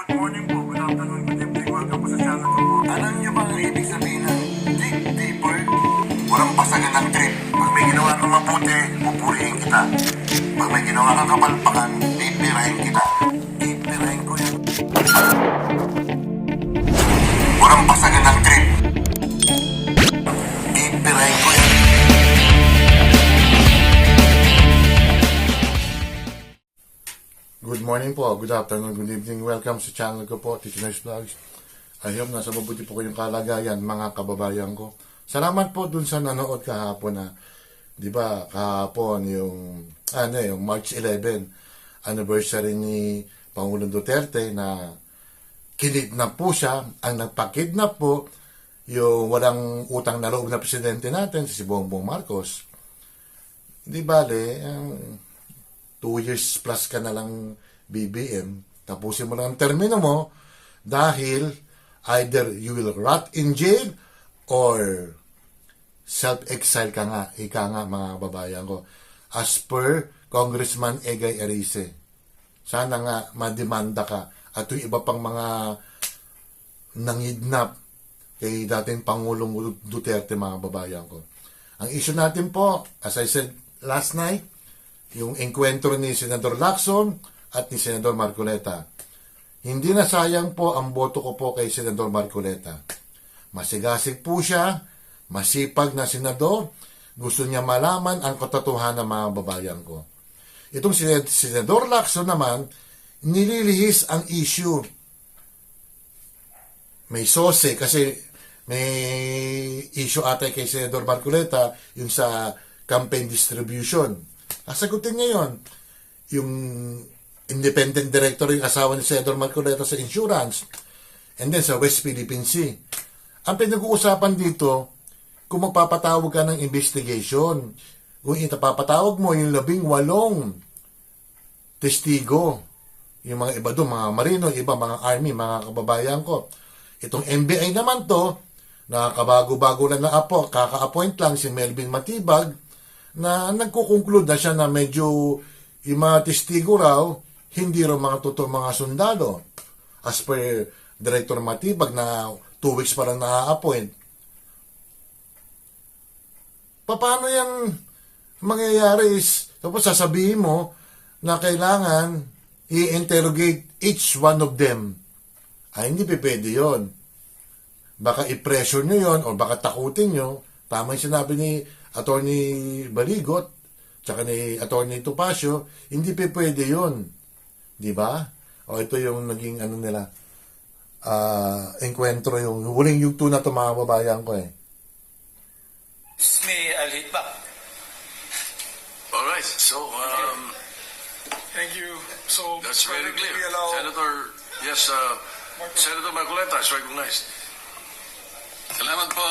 Morning po, good afternoon, good evening, welcome po sa channel ko po. Alam niyo ba ang ibig sabihin ng dig deeper? Walang pasagan ng trip. Pag may ginawa kang mabuti, pupurihin kita. Pag may ginawa kang kapalpakan, pipirahin kita. Pipirahin ko yan. Walang pasagan ng trip. Pipirahin ko yan. Good morning po, good afternoon, good evening. Welcome sa channel ko po, Tito Nice Vlogs. I hope nasa mabuti po kayong kalagayan, mga kababayan ko. Salamat po dun sa nanood kahapon na, di ba, kahapon yung March 11, anniversary ni Pangulong Duterte na kinidnap po siya. Ang nagpakidnap po, yung walang utang na loob na presidente natin, si Bongbong Marcos. Di bale, 2 years plus ka na lang BBM, tapusin mo lang ang termino mo dahil either you will rot in jail or self-exile ka nga, ika nga mga kababayan ko. As per Congressman Egay Erice, sana nga mademanda ka at yung iba pang mga nangidnap kay dating Pangulong Duterte mga kababayan ko. Ang issue natin po, as I said last night, yung enkwentro ni Senador Lacson at ni Senador Marcoleta. Hindi na sayang po ang boto ko po kay Senador Marcoleta. Masigasig po siya, masipag na senador, gusto niya malaman ang katotohanan ng mga babayan ko. Itong Senador Lacson naman, nililihis ang issue. May sose kasi may issue ata kay Senador Marcoleta yung sa campaign distribution. Sagutin niya yun. Yung independent director yung asawa ni Senador Marcoleta sa insurance. And then sa West Philippine Sea. Ang pinag-uusapan dito, kung magpapatawag ka ng investigation, kung itapapatawag mo yung 18 testigo, yung mga iba doon, mga marino, iba, mga army, mga kababayan ko. Itong NBI naman to, nakakabago-bago lang na kaka-appoint lang si Melvin Matibag, na nagkukonclude na siya na medyo yung mga testigo raw, hindi raw mga totoo mga sundalo. As per Director Matibag na 2 weeks pa lang na-appoint. Paano yan mangyayari is, tapos sasabihin mo na kailangan i-interrogate each one of them. Ay, hindi pwede yun. Baka i-pressure nyo yun o baka takutin nyo. Tama yung sinabi ni Attorney Baligot, tsaka ni Attorney Topacio, hindi pa pwede yun. Di ba? O ito yung naging nila, enkwentro, yung huling yugto na ito mga babayan ko eh. May I'll hit back. All right. So, Thank you. So, that's very clear. we allow Senator, yes, Senator Marcoleta is recognized. Salamat po,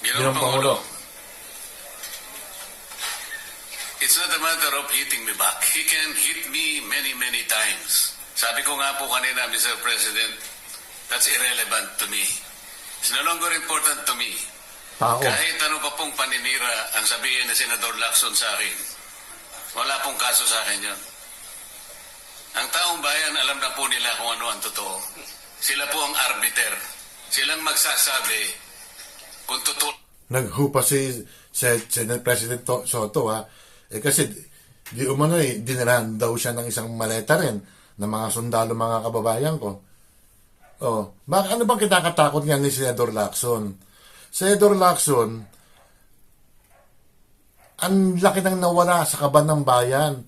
Ginoong Ginoong Pangulo. Pangulo. It's not a matter of hitting me back. He can hit me many, many times. Sabi ko nga po kanina, Mr. President, that's irrelevant to me. It's no longer important to me. Tao. Kahit ano pa pong paninira ang sabihin ni Senador Lacson sa akin, wala pong kaso sa akin yun. Ang taong bayan, alam na po nila kung ano ang totoo. Sila po ang arbiter. Silang magsasabi kung totoo. Naghupa si Senate President Soto kasi di umano dinarahan daw siya ng isang maleta rin ng mga sundalo mga kababayan ko. Ano bang kinakatakot niya ni Senador Lacson? Senador Lacson, ang laki nang nawala sa kaban ng bayan.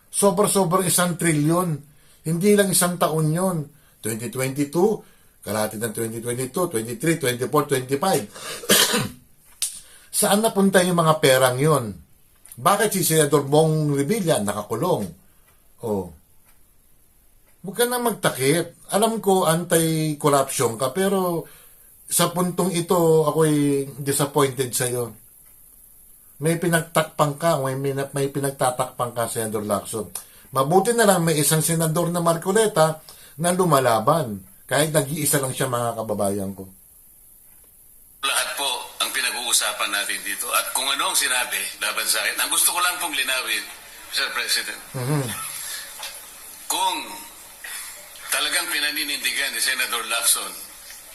Sobrang 1 trilyon. Hindi lang 1 taon yun. 2022, kalahati ng 2022, 23, 24, 25. Saan napunta yung mga perang yun? Bakit si Senador Bong Revilla nakakulong? Huwag ka na magtakip. Alam ko anti-corruption ka, pero sa puntong ito, ako'y disappointed sa'yo. May pinagtakpang ka, may pinagtatakpang ka, Senador Lacson. Mabuti na lang may isang senador na Marcoleta na lumalaban. Kahit nag-iisa lang siya mga kababayan ko. Lahat po ang pinag-uusapan natin dito. At kung ano ang sinabi laban sa akin, ang gusto ko lang pong linawin, Mr. President, kung talaga talagang pinaninindigan ni Senator Lacson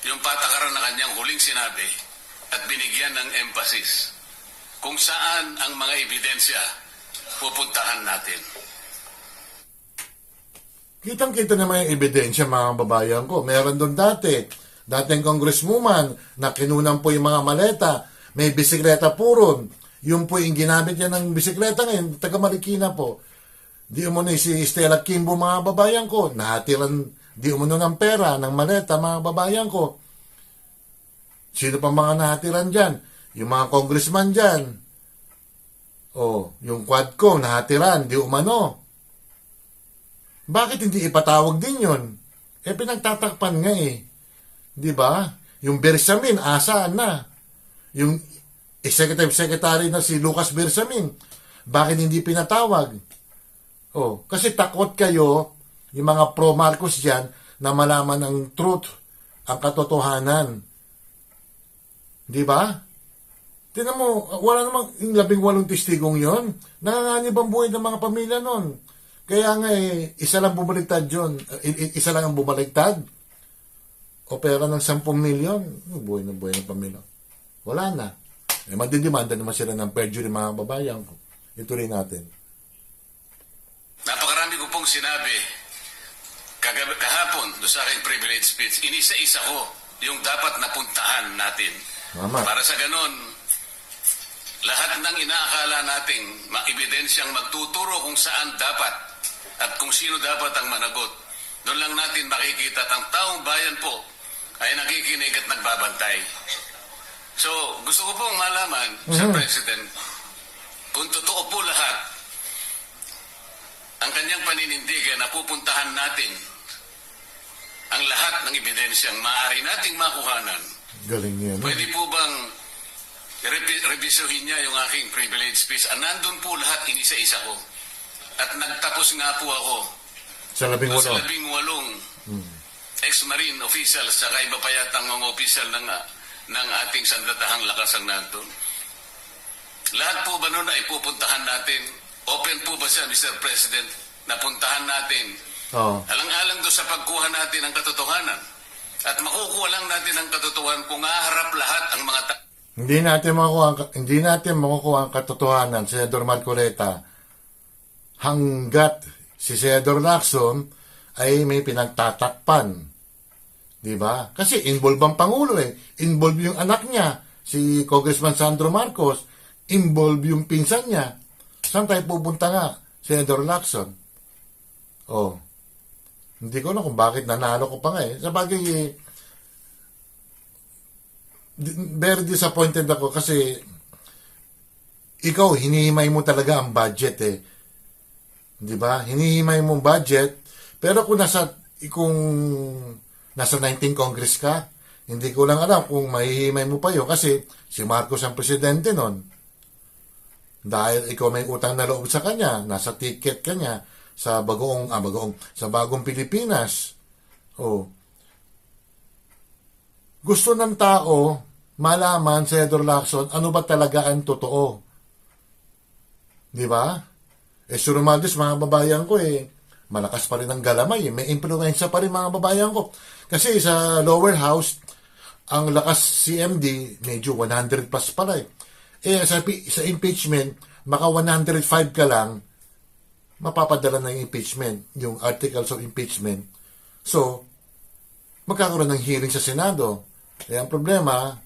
yung patakaran na kanyang huling sinabi at binigyan ng emphasis kung saan ang mga ebidensya pupuntahan natin. Kitang-kita naman yung ebidensya, mga babayan ko. Meron doon dating congresswoman na kinunan po yung mga maleta. May bisikleta po ron. Yung po yung ginamit niya ng bisikleta ngayon, taga Marikina po. Di umano si Stella Kimbo, mga babayan ko. Nahatiran, di umano ng pera, ng maleta, mga babayan ko. Sino pa mga nahatiran dyan? Yung mga congressman dyan. Yung Quadco, nahatiran, di umano. Bakit hindi ipatawag din yun? Pinagtatakpan nga eh. Di ba? Yung Bersamin, asaan na? Yung executive secretary na si Lucas Bersamin, bakit hindi pinatawag? Kasi takot kayo, yung mga pro-Marcos dyan, na malaman ang truth, ang katotohanan. Di ba? Tingnan mo, wala namang 18 testigong yon. Nanganganib ang buhay ng mga pamilya nun. Kaya nga isa lang bumaliktad yun. Isa lang ang bumaliktad. O pera ng 10 milyon. Buhay ng pamilya. Wala na. Madidimanda naman sila ng perjury, mga babayan ko. Ituloy natin. Napakarami ko pong sinabi kahapon do sa aking privilege speech. Inisa-isa ko yung dapat napuntahan natin. Mama. Para sa ganon, lahat ng inaakala nating maibidensyang magtuturo kung saan dapat at kung sino dapat ang managot, doon lang natin makikita at ang taong bayan po ay nakikinig at nagbabantay. So, gusto ko pong malaman, Sir President, kung totoo po lahat, ang kanyang paninindigan na pupuntahan natin ang lahat ng ebidensyang maaari nating makuhanan. Galing niya. Pwede po bang revisiohin niya yung aking privilege speech? Nandun po lahat, inisa-isa ko. At nagtapos nga po ako Sa 18. sa 18 ex-marine officials saka iba pa yatang mga official ng ating sandatahang lakas ang nandun. Lahat po ba nun ay pupuntahan natin? Open po ba siya, Mr. President, na puntahan natin? Alang-alang doon sa pagkuha natin ng katotohanan. At makukuha lang natin ang katotohanan kung haharap lahat ang mga Hindi natin makukuha ang katotohanan, Senador Marcoleta, hanggat si Senador Lacson ay may pinagtatakpan. Di ba? Kasi involved ang Pangulo Involved yung anak niya, si Congressman Sandro Marcos. Involved yung pinsan niya. Saan tayo pupunta nga, Senador Lacson? Hindi ko alam kung bakit nanalo ko pa nga Sabagay, very disappointed ako kasi ikaw, hinihimay mo talaga ang budget Di ba? Hinihimay mo ang budget, pero kung nasa 19 Congress ka, hindi ko lang alam kung mahihimay mo pa yun kasi si Marcos ang presidente nun. Dahil ikaw may utang na loob sa kanya, nasa ticket kanya sa bagong Pilipinas. Gusto ng tao malaman, Senador Lacson, ano ba talaga ang totoo. Di ba? Si Romualdez, mga babayan ko malakas pa rin ang galamay may impluensya pa rin, mga babayan ko. Kasi sa lower house, ang lakas CMD, medyo 100 plus pala sa impeachment, maka 105 ka lang, mapapadala na yung impeachment, yung articles of impeachment. So, magkakaroon ng hearing sa Senado. Ang problema,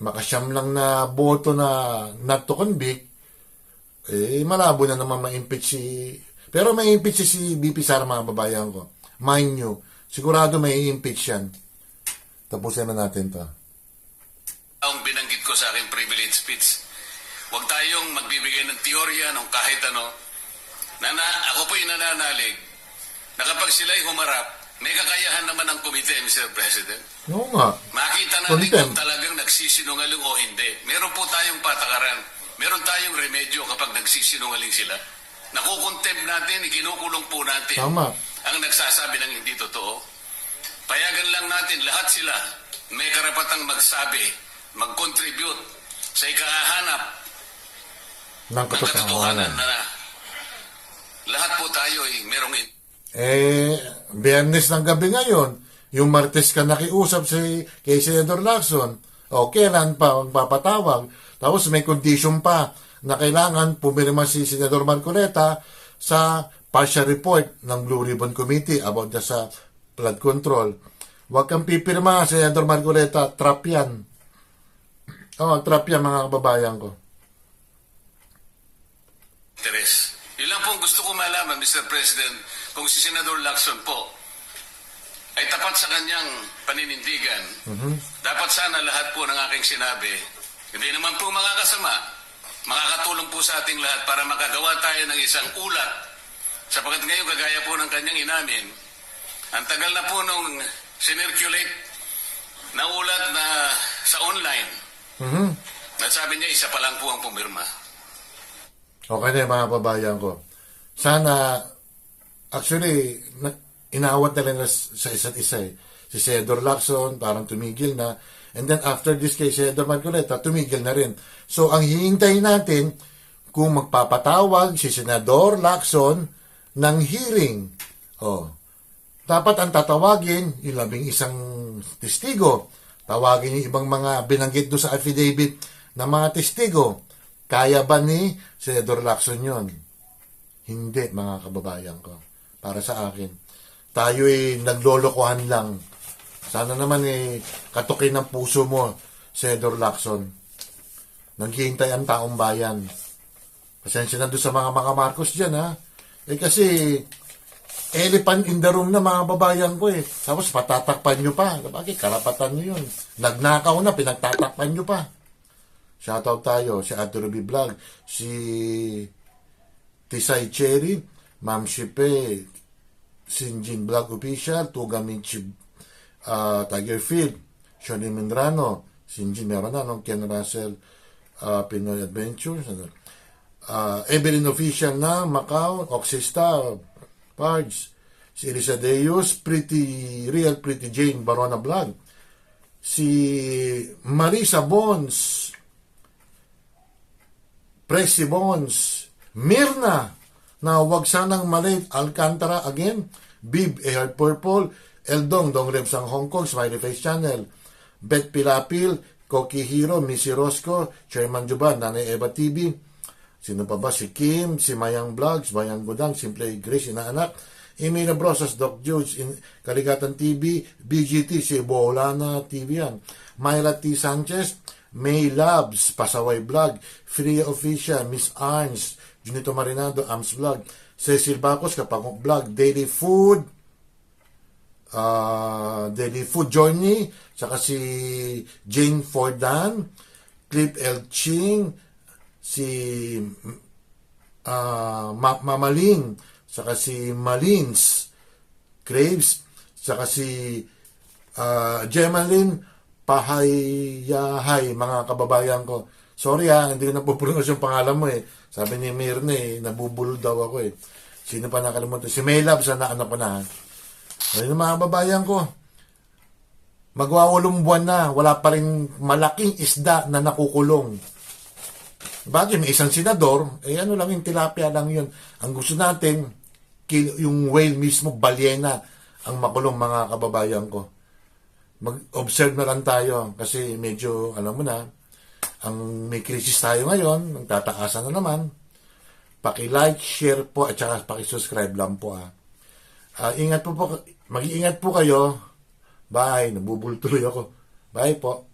makasyam lang na boto na not to convict, malabo na naman ma-impeach pero may impeach si BP Sara, mga babayan ko. Mind nyo, sigurado may impeach yan. Tapusin na natin to. Ang binanggit ko sa aking privilege speech, huwag tayong magbibigay ng teorya ng kahit ano. Ako po'y nananalig na kapag sila'y humarap, may kakayahan naman ang komite, Mr. President. Oo nga. Makita natin kung talagang nagsisinungaling o hindi. Meron po tayong patakaran. Meron tayong remedyo kapag nagsisinungaling sila. Nakukontempt natin, ikinukulong po natin Tama. ang nagsasabi ng hindi totoo. Payagan lang natin, lahat sila may karapatang magsabi, mag-contribute sa ikahahanap Ng ng katotohanan katotohanan. na lahat po tayo ay merong Biyernes ng gabi ngayon, yung Martes ka nakiusap kay Senador Lacson, o kailan pa magpapatawag? Tapos may condition pa na kailangan pumirma si Senador Marcoleta sa partial report ng Blue Ribbon Committee about sa flood control. Huwag kang pipirma, Senador Marcoleta, trap yan. Trap yan mga kababayan ko. Interes. Yun lang po ang gusto ko malaman, Mr. President, kung si Senador Lacson po ay tapat sa kanyang paninindigan. Dapat sana lahat po ng aking sinabi, hindi naman po makakasama, makakatulong po sa ating lahat para makagawa tayo ng isang ulat. Sapagkat ngayon, kagaya po ng kanyang inamin, ang tagal na po nung sinirculate na ulat na sa online. Nasabi niya, isa pa lang po ang pumirma. Okay na mga kababayan ko. Sana, actually, inawat na lang sa isa't isa eh. Si Senador Lacson, parang tumigil na. And then after this kay Senador Marcoleta, tumigil na rin. So, ang hihintayin natin, kung magpapatawag si Senador Lacson ng hearing. Dapat ang tatawagin, yung 11 testigo. Tawagin yung ibang mga binanggit doon sa affidavit ng mga testigo. Kaya ba ni Senador Lacson yun? Hindi, mga kababayan ko. Para sa akin. Tayo naglolokohan lang. Sana naman katukin ng puso mo, Senador Lacson. Naghihintay ang taong bayan. Pasensya na doon sa mga Marcos dyan, ha? Kasi, elephant in the room na mga babayan ko Tapos patatakpan nyo pa. Bakit? Karapatan nyo yun. Nagnakaw na, pinagtatakpan nyo pa. Shoutout tayo, si Ate Ruby Vlog, si Tisay Cherry, Ma'am Shipe, Sinjin Vlog Official, Tuga Michi Tiger Field, Shoni Mindrano, Sinjin meron na, Ken Russell, Pinoy Adventures, Evelyn Official na, Macau, Oxista, Pards, si Elisa Deus, Real Pretty Jane, Barona Vlog, si Marisa Bons, Presi Bons, Mirna, na wag sanang malate, Alcantara again, Bib, Ehard Purple, Eldong, Dong Rebs ang Hong Kong, Smiley Face Channel, Bet Pilapil, Koki Hiro, Missy Rosco, Chairman Juban, Nanay Eva TV, sino pa ba? Si Kim, si Mayang Vlogs, Mayang Gudang, Simple Grace, Inaanak, Emina Brosas, Doc Judes, Kaligatan TV, BGT, si Bolana TV yan, Myla T. Sanchez, May Labs, Pasaway Vlog, Free Official, Miss Arns, Junito Marinado, Ams Vlog, Cecil Bacos, Kapangok Vlog, Daily Food Journey, saka si Jane Fordan, Clip L. Ching, si Mamaling, saka si Malins, Craves, saka si Gemaline Pahayahay, mga kababayan ko. Sorry hindi ko napupronounce yung pangalan mo Sabi ni Mirne, nabubulol daw ako Sino pa nakalimutan? Si Maylab, sana ko na. Ayun mga kababayan ko. Magwa 8 buwan na, wala pa rin malaking isda na nakukulong. Bakit? May isang senador, ano lang yung tilapia lang yun. Ang gusto natin, yung whale mismo, balyena, ang makulong mga kababayan ko. Mag-observe na lang tayo kasi medyo, alam mo na, ang may krisis tayo ngayon, nagtataasan na naman. Paki-like, share po, at saka paki-subscribe lang po mag-iingat po kayo. Bye, nabubultuloy ako. Bye po.